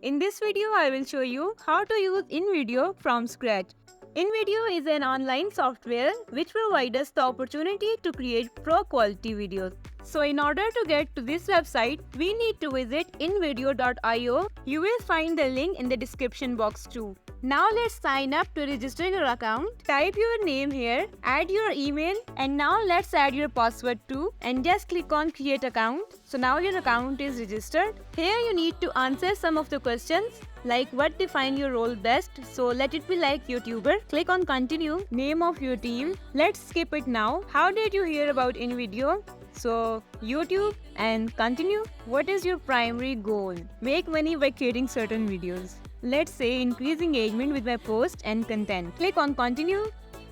In this video, I will show you how to use Invideo from scratch. Invideo is an online software which provides us the opportunity to create pro quality videos. So in order to get to this website, we need to visit invideo.io. You will find the link in the description box too. Now let's sign up to register your account. Type your name here, add your email, and now let's add your password too, and just click on create account. So now your account is registered. Here you need to answer some of the questions like what define your role best. So let it be like YouTuber. Click on continue, name of your team. Let's skip it now. How did you hear about Invideo? So YouTube, and continue. What is your primary goal? Make money by creating certain videos. Let's say increase engagement with my post and content. Click on continue.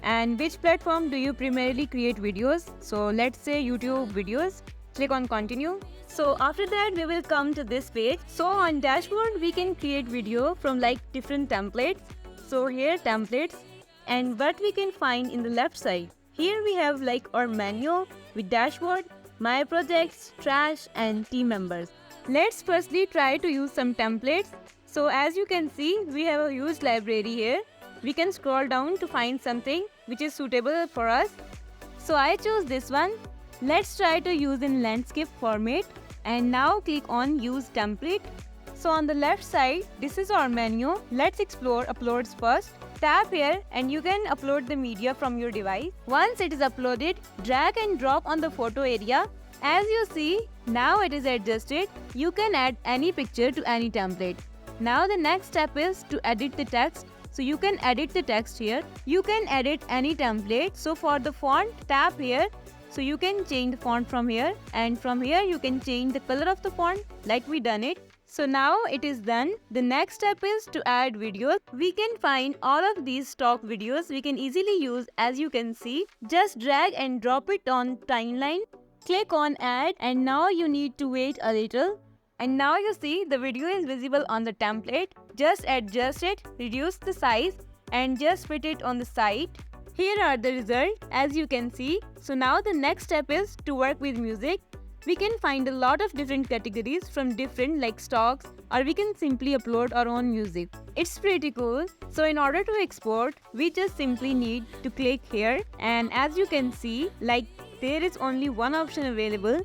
And which platform do you primarily create videos? So let's say YouTube videos. Click on continue. So after that we will come to this page. So on dashboard we can create video from like different templates. So here templates, and what we can find in the left side. Here we have like our menu with dashboard, my projects, trash, and team members. Let's firstly try to use some templates. So as you can see, we have a huge library here. We can scroll down to find something which is suitable for us. So I chose this one. Let's try to use in landscape format, and now click on use template. So on the left side, this is our menu. Let's explore uploads first. Tap here and you can upload the media from your device. Once it is uploaded, drag and drop on the photo area. As you see, now it is adjusted. You can add any picture to any template. Now the next step is to edit the text. So you can edit the text here. You can edit any template. So for the font, tap here. So you can change the font from here, and from here you can change the color of the font like we done it. So now it is done. The next step is to add videos. We can find all of these stock videos we can easily use. As you can see, just drag and drop it on timeline. Click on add, and now you need to wait a little. And now you see the video is visible on the template. Just adjust it, reduce the size, and just put it on the side. Here are the results as you can see. So now the next step is to work with music. We can find a lot of different categories from different like stocks, or we can simply upload our own music. It's pretty cool. So in order to export, we just simply need to click here, and as you can see, like there is only one option available.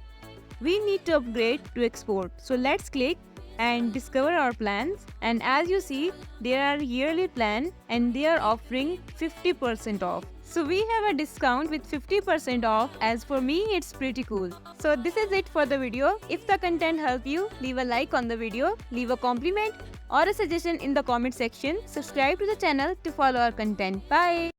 We need to upgrade to export. So let's click and discover our plans, and as you see, there are yearly plan and they are offering 50% off. So we have a discount with 50% off. As for me, it's pretty cool. So this is it for the video. If the content helped you, leave a like on the video, leave a compliment or a suggestion in the comment section. Subscribe to the channel to follow our content. Bye.